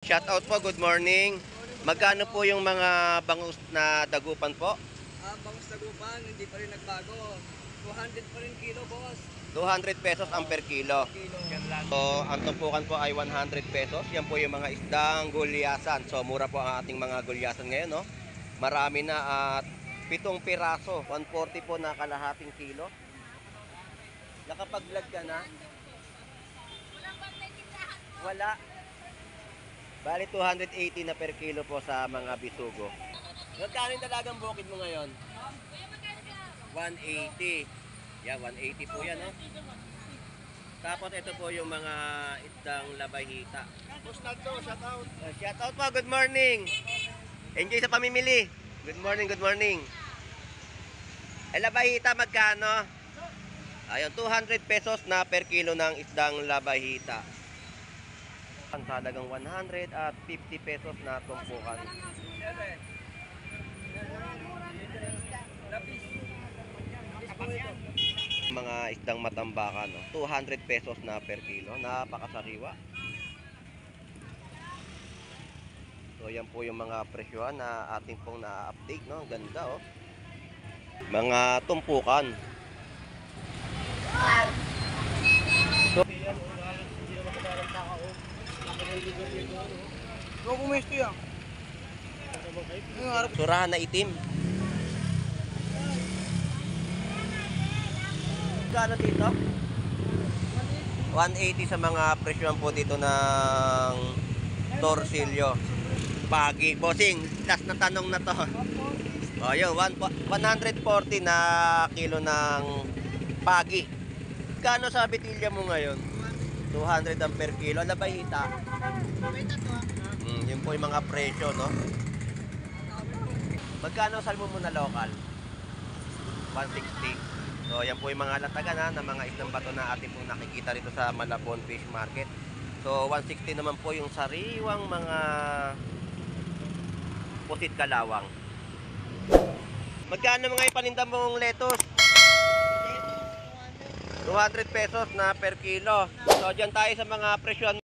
Shout out po, good morning. Magkano po yung mga bangus na dagupan po? Bangus dagupan, hindi pa rin nagbago. 200 pa rin kilo, boss. 200 pesos ang per kilo. So, ang tumpukan po ay 100 pesos. Yan po yung mga isdang gulyasan. So, mura po ang ating mga gulyasan ngayon, no? Marami na at 7 piraso. 140 po na kalahating kilo. Nakapag-vlog ka na? Wala. Bali 280 na per kilo po sa mga bisugo. Magkano yung dalagang bukid mo ngayon? 180. Yeah, 180 po yan, no? Tapos ito po yung mga isdang labahita. Shout out. Shout out po, good morning. Enjoy sa pamimili. Good morning, good morning. Labahita magkano? Ayun, 200 pesos na per kilo ng isdang labahita. Ang talagang 100 at 50 pesos na tumpukan. Mga isdang matambakan, no? 200 pesos na per kilo. Napakasariwa. So yan po yung mga presyohan na ating pong na-update, no? Ganda, oh. Mga tumpukan. So, surahan na itim. Gano dito? 180 sa mga presyon po dito ng torsilyo. Pagi. Bossing, last na tanong na to. O yun, 140 na kilo ng pagi. Kano sa bitilya mo ngayon? 200 ang per kilo. Labahita. Yun po yung mga presyo, no? Magkano salmo mo na local? 160. So, yan po yung mga latagan, ha, ng mga isang bato na ating po nakikita rito sa Malabon Fish Market. So, 160 naman po yung sariwang mga pusit kalawang. Magkano mga ipaninda mong lettuce? 200 pesos na per kilo. So, dyan tayo sa mga presyon.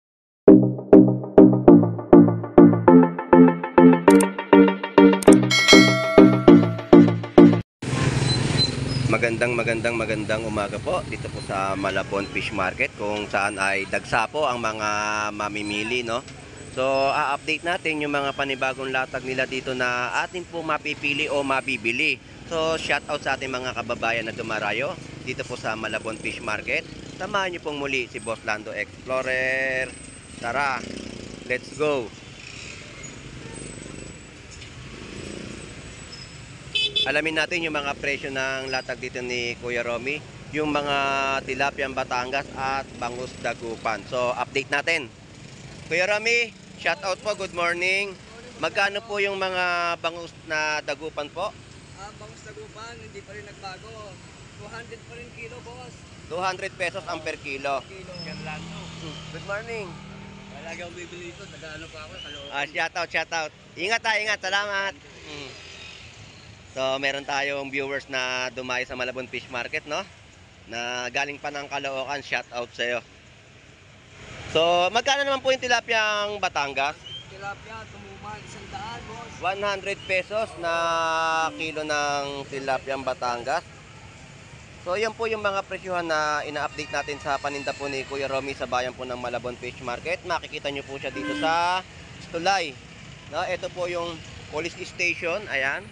Magandang umaga po dito po sa Malabon Fish Market, kung saan ay dagsa po ang mga mamimili, no? So, a-update natin yung mga panibagong latag nila dito na atin po mapipili o mabibili. So, shout out sa ating mga kababayan na dumarayo dito po sa Malabon Fish Market. Samahan niyo pong muli si Boss Lando Explorer. Tara, let's go! Alamin natin yung mga presyo ng latag dito ni Kuya Romy, yung mga tilapia Batangas at bangus dagupan. So, update natin. Kuya Romy, shout out po, good morning. Magkano po yung mga bangus na dagupan po? Bangus dagupan, hindi pa rin nagbago. 200 pa rin kilo, boss. 200 pesos ang per kilo. Good morning. Lagi akong bibili ito, nag-ano pa ako, Shout out. Ingat ha, ingat. Salamat. So, meron tayong viewers na dumayo sa Malabon Fish Market, no? Na galing pa ng Caloocan, shout out sa iyo. So, magkano naman po yung tilapiyang Batangas? Tilapia, tumuman, 100, boss. 100 pesos na kilo ng tilapiyang Batangas. So, yan po yung mga presyohan na ina-update natin sa paninda po ni Kuya Romy sa bayan po ng Malabon Fish Market. Makikita nyo po siya dito sa tulay. No, ito po yung police station, ayan.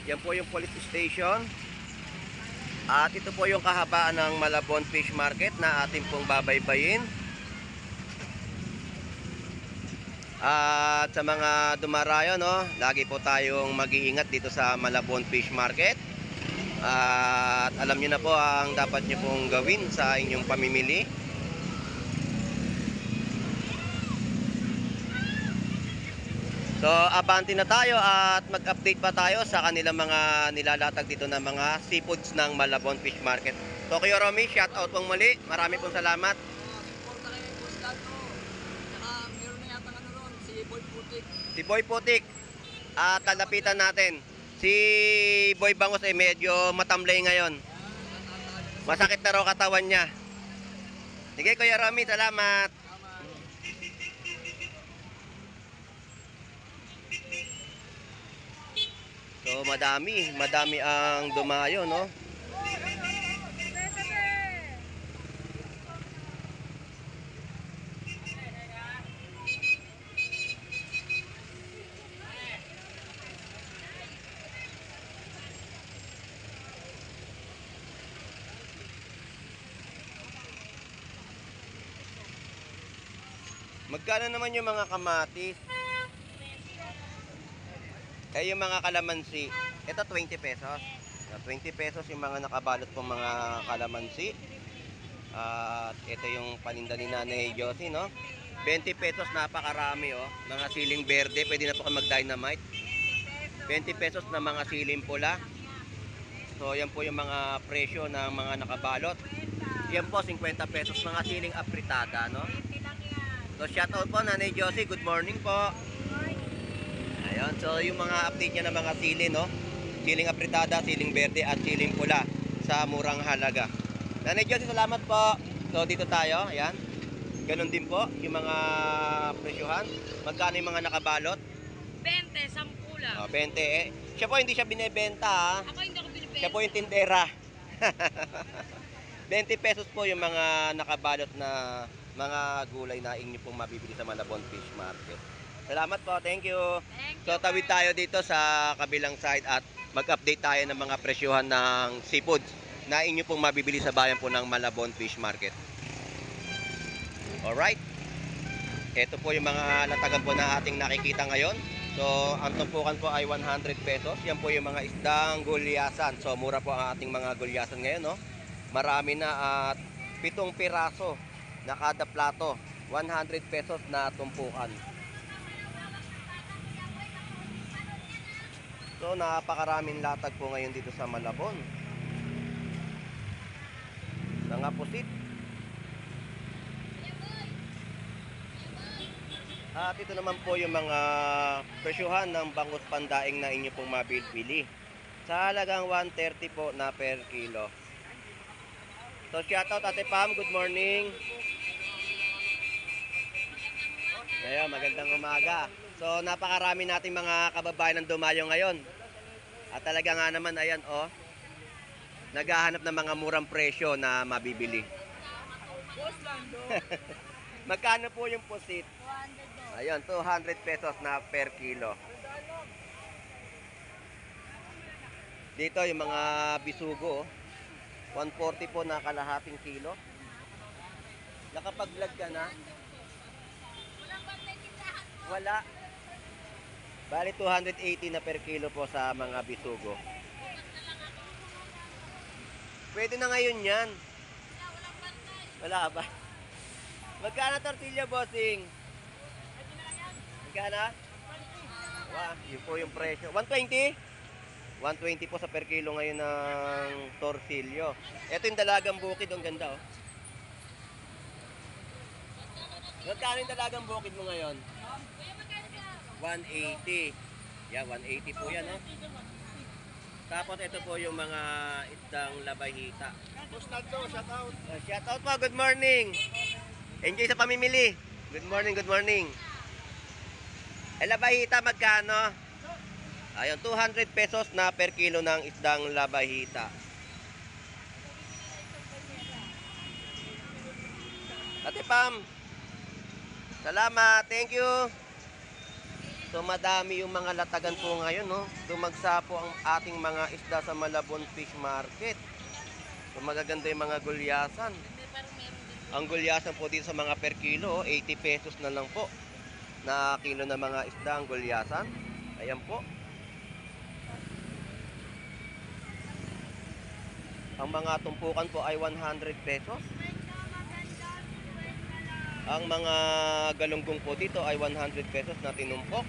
Yan po yung police station. At ito po yung kahabaan ng Malabon Fish Market na ating pong babaybayin. At sa mga dumarayo, no, lagi po tayong mag-iingat dito sa Malabon Fish Market. At alam niyo na po ang dapat niyo pong gawin sa inyong pamimili. So, abante na tayo at mag-update pa tayo sa kanilang mga nilalatag dito ng mga seafoods ng Malabon Fish Market. So, Kuya Romy, shout out pong muli. Marami pong salamat. Suporta kayo, boss Lando. Saka, meron na yata ano ron, si Boy Putik. Si Boy Putik. At lalapitan natin. Si Boy Bangus ay medyo matamlay ngayon. Masakit na raw katawan niya. Sige, Kuya Romy, salamat. Tama. So, madami ang dumayo, no? Magkano naman yung mga kamatis? Eh, yung mga kalamansi. Ito, 20 pesos. 20 pesos yung mga nakabalot pong mga kalamansi. At ito yung paninda ni Nanay Josie, no? 20 pesos, napakarami, oh. Mga siling berde, pwede na po kayo mag-dynamite. 20 pesos na mga siling pula. So, yan po yung mga presyo ng mga nakabalot. Yan po, 50 pesos, mga siling apritada, no? So, shoutout po, Nanay Josie. Good morning po. Ayun, so yung mga update niya ng mga sili, no? Siling apritada, siling berde, at siling pula sa murang halaga. Nanay Josie, salamat po. So, dito tayo, ayan. Ganon din po, yung mga presyohan. Magkano yung mga nakabalot? 20, 10 lang. 20 eh. Siya po hindi siya binebenta, ha? Ako hindi ako binibenta. Siya po yung tindera. 20 pesos po yung mga nakabalot na mga gulay na inyo pong mabibili sa Malabon Fish Market. Salamat po, thank you. Thank So you, tawid tayo dito sa kabilang side at mag-update tayo ng mga presyohan ng seafoods na inyo pong mabibili sa bayan po ng Malabon Fish Market. Alright. Ito po yung mga latagan po na ating nakikita ngayon. So, ang tumpukan po ay 100 pesos. Yan po yung mga isdang gulyasan. So, mura po ang ating mga gulyasan ngayon, no? Marami na at 7 piraso na kada plato. 100 pesos na tumpukan. So, napakaraming latag po ngayon dito sa Malabon. Mga pusit. At ito naman po yung mga presyuhan ng bangus pandaing na inyo pong mabibili. Sa halagang 130 po na per kilo. So, shoutout Ate Pam, good morning. Ngayon, magandang umaga. So, napakarami nating mga kababayan ng dumayo ngayon. At talaga nga naman, ayan, oh. Naghahanap ng mga murang presyo na mabibili. Magkano po yung pusit? Ayun, 200 pesos na per kilo. Dito yung mga bisugo, 140 po na kalahating kilo. Nakapag-vlog ka na? Wala. Bali 280 na per kilo po sa mga bisugo. Pwede na ngayon yan. Wala ba? Magkano tortilla, bossing? Magkano? Wow, yun po yung presyo. 120? 120 po sa per kilo ngayon ng torsilyo. Ito yung dalagang bukid, ang ganda, oh. Magkano yung dalagang bukid mo ngayon? 180. Yeah, 180 po yan, oh. Tapos ito po yung mga isdang labahita. Shoutout po, good morning. Enjoy sa pamimili. Good morning, good morning. Eh, labahita magkano? Ayun, 200 pesos na per kilo ng isdang labahita. Ate Pam, salamat, thank you. So, madami yung mga latagan po ngayon, no? Dumagsa po ang ating mga isda sa Malabon Fish Market. So, magaganda yung mga gulyasan. Ang gulyasan po dito sa mga per kilo, 80 pesos na lang po na kilo na mga isda ang gulyasan. Ayan po. Ang mga tumpukan po ay 100 pesos. Ang mga galunggong po dito ay 100 pesos na tinumpok.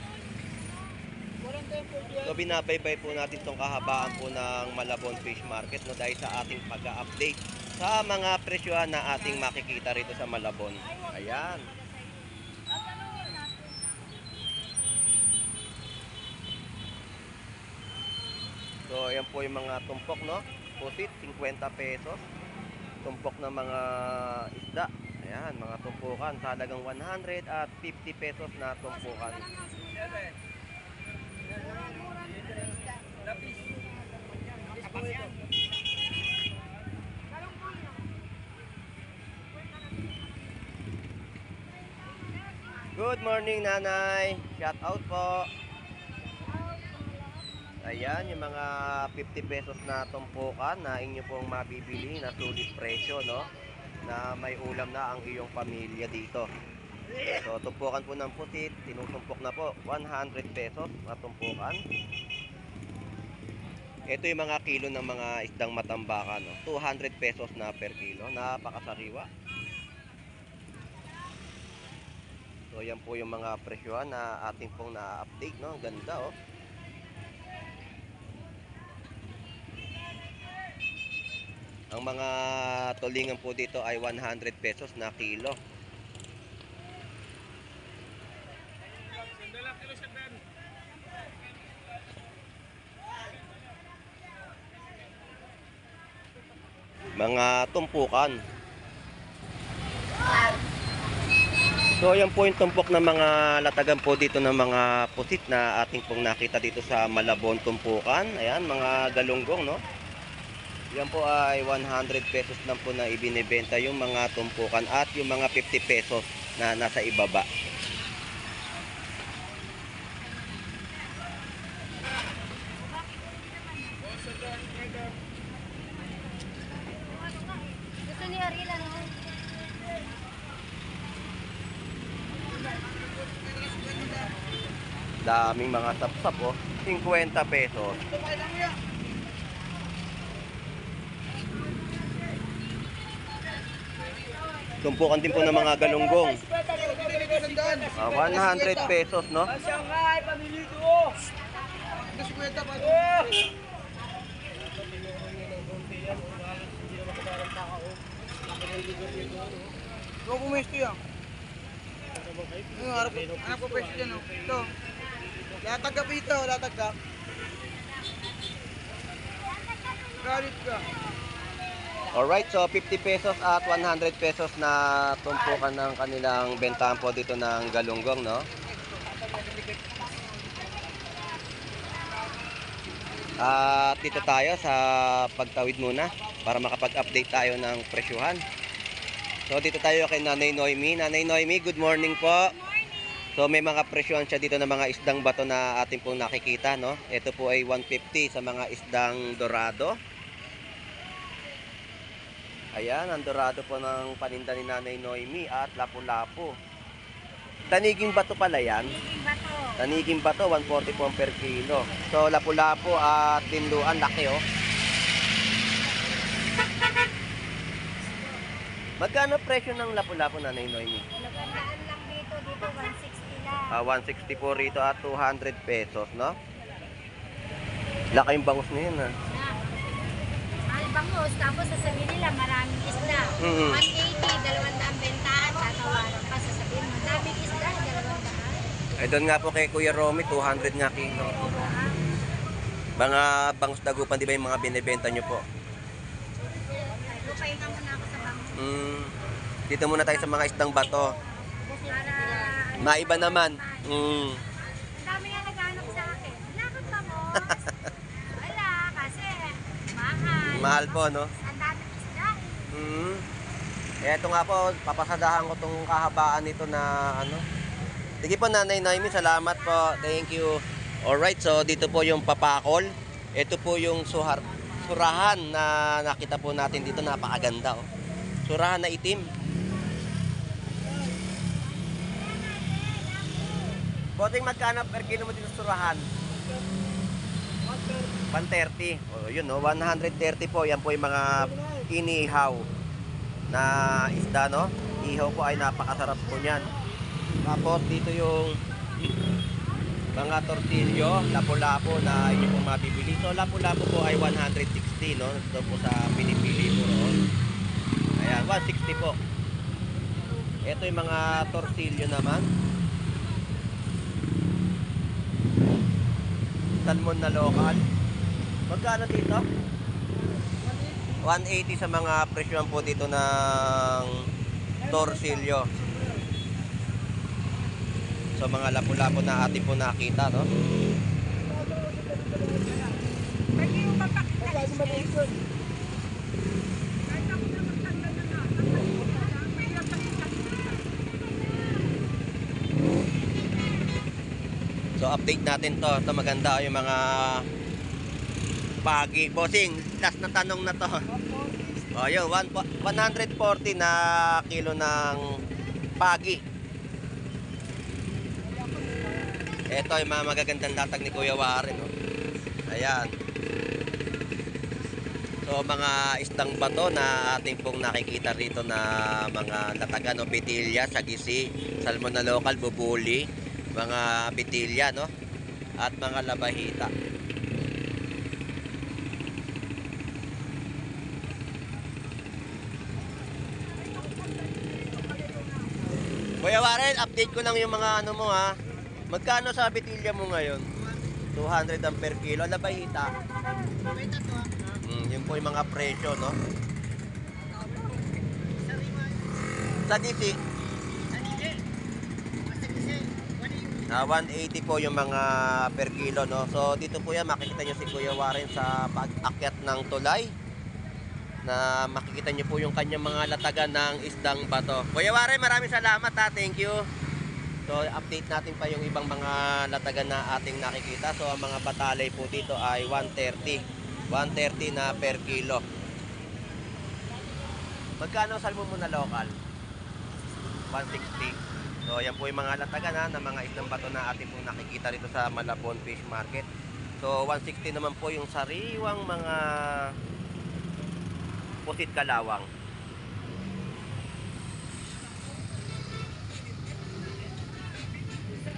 So binabaybay po natin itong kahabaan po ng Malabon Fish Market, no, dahil sa ating pag-update sa mga presyohan na ating makikita rito sa Malabon. Ayan. So ayan po yung mga tumpok, no? Pusit, 50 pesos. Tumpok ng mga isda. Ayan, mga tumpukan. Talagang 150 pesos na tumpukan. Good morning, nanay. Shout out po. Ayan, yung mga 50 pesos na tumpukan na inyo pong mabibili na sulit presyo, no? Na may ulam na ang iyong pamilya dito. So, tumpukan po ng pusit, tinutumpok na po, 100 pesos na tumpukan. Ito yung mga kilo ng mga isdang matambakan, no? 200 pesos na per kilo, napakasariwa. So, yan po yung mga presyohan na ating pong na-update, no? Ang ganda, oh. Ang mga tulingan po dito ay 100 pesos na kilo. Mga tumpukan. So yan po yung tumpok ng mga latagan po dito ng mga pusit na ating pong nakita dito sa Malabon tumpukan. Ayan, mga galunggong, no? Yan po ay 100 pesos lang po na ibinebenta yung mga tumpukan at yung mga 50 pesos na nasa ibaba. Gusto ni Ariel, ano? Daming mga sapsap, oh. 50 pesos. Tumpukan din po ng mga galunggong. 100 pesos, no? Shanghai, pamili ko! Huwag pumesto yan. Anak ko pwesto yan, oh. Ito. Latagap ito, latagap. Galit ka. Alright, so 50 pesos at 100 pesos na tumpukan ng kanilang bentahan po dito ng galunggong, no? At dito tayo sa pagtawid muna para makapag-update tayo ng presyuhan. So dito tayo kay Nanay Noemi. Nanay Noemi, good morning po. So may mga presyuhan siya dito ng mga isdang bato na ating pong nakikita, no? Ito po ay 150 sa mga isdang dorado. Ayan, ang dorado po ng paninda ni Nanay Noemi at lapu-lapu. Taniging bato pala yan. Taniging bato, 140 po per kilo. So, lapu-lapu at tinduan, laki, oh. Magkano presyo ng lapu-lapu, Nanay Noemi? Nagandaan lang dito 160 lang. 160 po rito at 200 pesos, no? Laki yung bangus na yun, ha? Bangus, tapos sasabihin nila maraming isda. 180, 200 bentaan, tatawaran pa. Sasabihin mo, daming isda, 200. Ay, doon nga po kay Kuya Romy, 200 nga kilo. Mga bangus dagupan, di ba yung mga binibenta nyo po? Lupayin ka muna ako sa bangus. Dito muna tayo sa mga isdang bato. Para, Maiba naman. ang dami nga naghanap sa akin. Nakot ka mo. Wala, kasi mahal. Mahal po, no? Ang daming isda. Eto nga po, papasadahan ko tong kahabaan nito na ano. Sige po, Nanay Noemi, salamat po. Thank you. Alright, so dito po yung papakol. Ito po yung surahan na nakita po natin dito. Napakaganda, oh. Surahan na itim. Boting magkano per kilo mo dito sa surahan? 130. O yun, no? 130 po. Yan po yung mga inihaw na isda, no? Ihaw po ay napakasarap po niyan. Tapos dito yung mga tortilyo, lapu-lapu na inyo pong mabibili. So lapu-lapu po ay 160, no? Ito po sa pinipili po roon. Ayan, 160 po. Ito yung mga tortilyo naman. Salmon na local. Magkano dito? 180 sa mga presyon po dito ng Torsilyo. So mga lapu-lapu na atin po nakita, no? Pwede yung mapakita. So update natin to. Ito maganda yung mga pagi. Bossing, last na tanong na to. O yun, 140 na kilo ng pagi. Ito yung mga magagandang latag ni Kuya Warren, no? Ayan. So mga isdang bato na ating pong nakikita rito na mga latagan, no? Bitilya, sagisi, salmon na local, bubuli, mga bitilya, no? At mga labahita. Kuya Warren, update ko lang yung mga ano mo, ha. Magkano sa bitilya mo ngayon? 200 ang per kilo. Labahita. Yun po yung mga presyo, no? Sagisi. 180 po yung mga per kilo, no? So dito po yan, makikita nyo si Kuya Warren sa pag-akyat ng tulay, na makikita nyo po yung kanyang mga latagan ng isdang bato. Kuya Warren, maraming salamat, ha. Thank you. So update natin pa yung ibang mga latagan na ating nakikita. So ang mga batalay po dito ay 130 na per kilo. Magkano salmon mo na local? 160. So yan po yung mga latagan, ha, na mga isdang bato na ating po nakikita rito sa Malabon Fish Market. So 160 naman po yung sariwang mga pusit kalawang.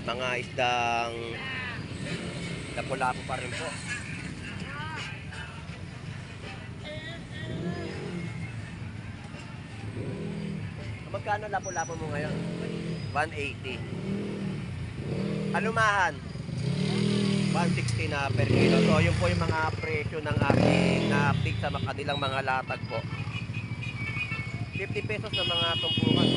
Mga isdang lapu-lapu pa rin po. Magkano lapu-lapu mo ngayon? 180. Alumahan 160 na per kilo. So yun po yung mga presyo ng ating na-update sa kanilang mga latag po. 50 pesos na mga tumpukan.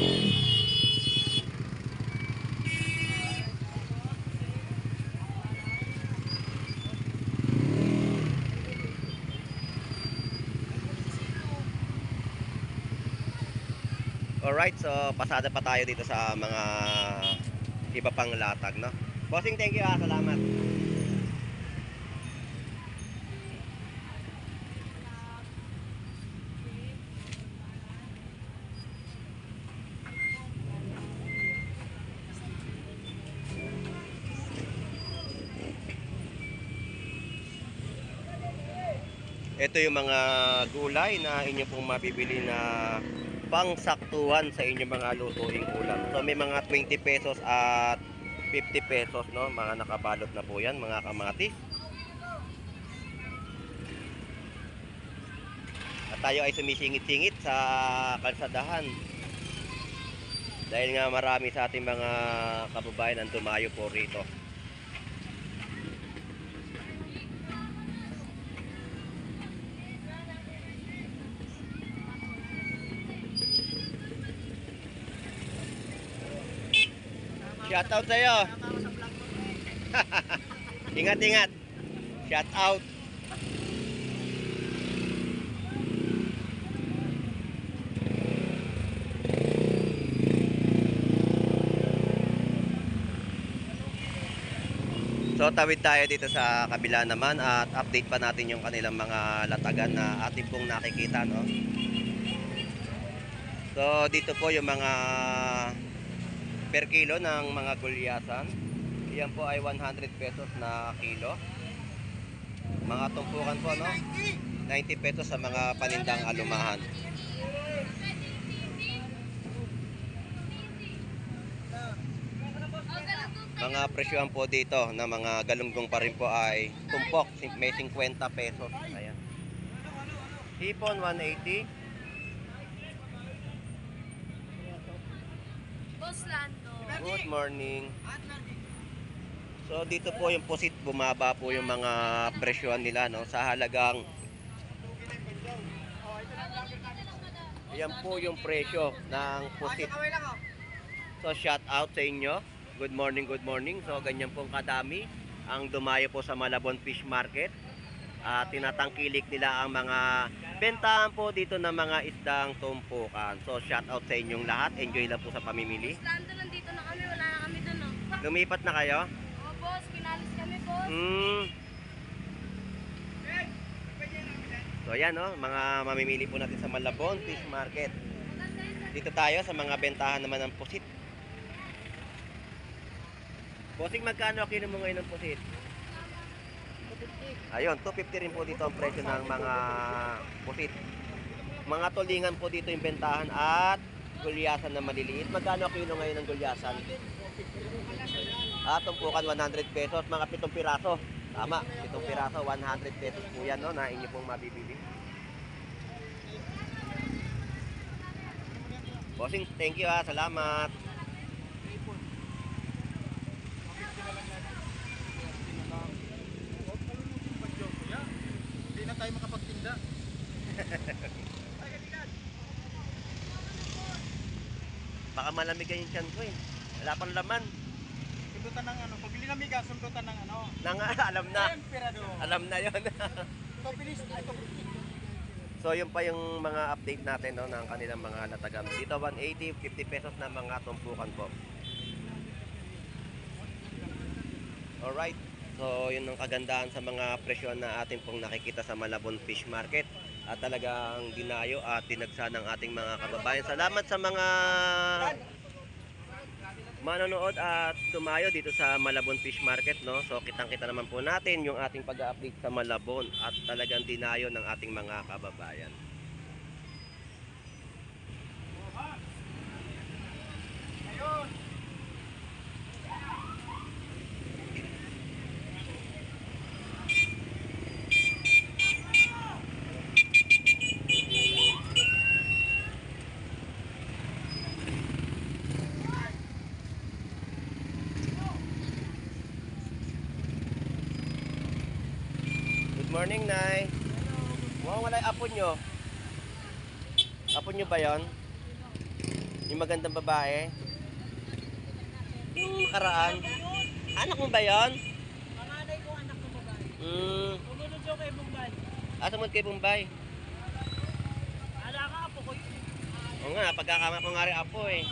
Alright, so pasada pa tayo dito sa mga iba pang latag, no? Bossing, thank you, ha. Salamat. Ito yung mga gulay na inyo pong mabibili na pangsaktuhan sa inyong mga lutuing ulam. So may mga 20 pesos at 50 pesos, no? Mga nakabalot na po yan, mga kamatis. At tayo ay sumisingit-singit sa kalsadahan. Dahil nga marami sa ating mga kababayan ang tumayo po rito. Shoutout sa'yo. Ingat-ingat. Shoutout. So tawid tayo dito sa kabila naman at update pa natin yung kanilang mga latagan na ating pong nakikita, no? So dito po yung mga per kilo ng mga gulyasan. Yan po ay 100 pesos na kilo. Mga tumpukan po, no? 90 pesos sa mga panindang alumahan. Mga presyohan po dito na mga galunggong pa rin po ay tumpok, may 50 pesos. Ayan. Hipon 180. Boss Lando. Good morning. So dito po yung pusit, bumaba po yung mga presyohan nila, no, sa halagang Ayan po yung presyo ng pusit. So shout out sa inyo. Good morning, good morning. So ganyan pong kadami ang dumayo po sa Malabon Fish Market. Tinatangkilik nila ang mga bentahan po dito ng mga isdang tumpukan. So shout out sa inyong lahat. Enjoy lang po sa pamimili. Islando, nandito na kami. Wala na kami dun, oh. Lumipat na kayo? Oh, boss. Pinalis kami, boss. So yan mga mamimili po natin sa Malabon Fish Market. Dito tayo sa mga bentahan naman ng pusit. Bossing, magkano kilo mo ngayon ng pusit? Ayun, 250 rin po dito ang presyo ng mga pusit. Mga tulingan po dito yung bentahan at gulyasan na maliliit. Magkano kilo ngayon ng gulyasan? Tumpukan 100 pesos, mga 7 piraso. Tama, 7 piraso, 100 pesos po yan, no, na inyo pong mabibili. Bossing, thank you salamat. Hindi na tayo makapagtinda. Baka malamigan yung tiyan ko eh. Wala pang laman. Sundutan ng ano, pabili ng migas, sundutan ng ano. Alam na. Emperador. Alam na yon. Ito, bilis. Ito, So yun pa yung mga update natin, no, ng kanilang mga natagam. Dito 180, 50 pesos na mga tumpukan po. Alright. So yun ang kagandahan sa mga presyo na atin pong nakikita sa Malabon Fish Market. At talagang dinayo at dinagsa ng ating mga kababayan. Salamat sa mga manonood at tumayo dito sa Malabon Fish Market, no. So kitang-kita naman po natin yung ating pag-update sa Malabon at talagang dinayo ng ating mga kababayan. Good morning, Nay. Wow, wala yung apo nyo. Apo nyo ba yon? Yung magandang babae? Yung karaan? Anak mo ba yon? Panganay ko anak ko babae. Sumunod siya kay Bombay. Sumunod kay Bombay. Ala ka po ko. Oo nga, pagkakama ko nga rin apo eh.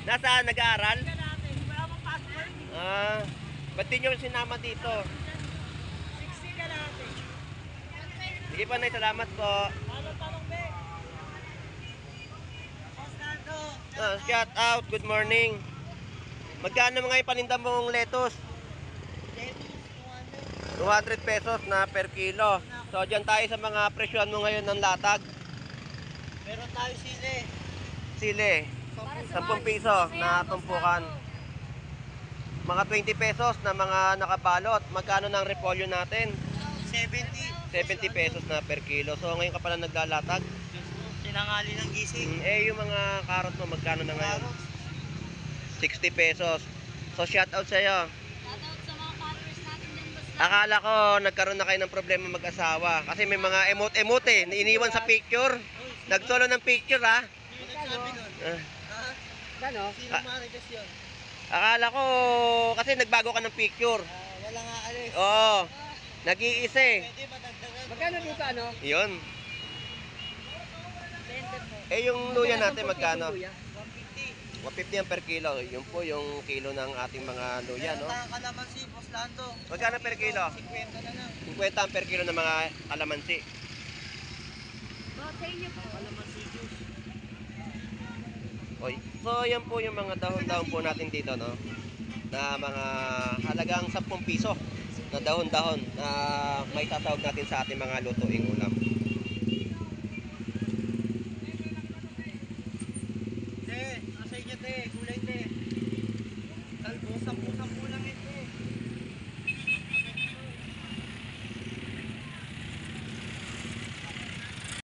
Nasaan? Nag-aaral? Wala akong passport. Ba't di nyo sinama dito? 60 ka natin. Sige pa, Nay, salamat po. Ano tanong, be? Osvaldo. Shout out, good morning. Magkano mga ipaninda mong lettuce? 200 pesos na per kilo. So dyan tayo sa mga presyon mo ngayon ng latag. Meron tayo sili. Sili, 10 piso na tumpukan. Mga 20 pesos na mga nakabalot. Magkano ng repolyo natin? 70. 70 pesos na per kilo. So ngayon ka pala naglalatag. Sinangali ng gising. Yung mga karot mo, magkano na ngayon? 60 pesos. So shout out sa'yo. Shoutout sa mga followers natin din, boss. Akala ko nagkaroon na kayo ng problema mag-asawa. Kasi may mga emote-emote iniwan sa picture. Nagsolo ng picture ha. Sino nagsabi nun? Ah, Gano? Sino marites yun? Akala ko kasi nagbago ka ng picture. Wala nga alis. Oo. Nag-iisa eh. Pwede madagdagan. Magkano dito ano? Yun. Yung luya natin magkano? 150. 150 yan per kilo. Yun po yung kilo ng ating mga luya, no? Meron tayong kalamansi, Boss Lando. Magkano per kilo? 50 na lang. 50 ang per kilo ng mga kalamansi. Boss, sa inyo po. Kalamansi juice. Oy. So, yan po yung mga dahon-dahon po natin dito, no? Na mga halagang 10 piso na dahon-dahon na may tatawag natin sa ating mga lutuing ulam.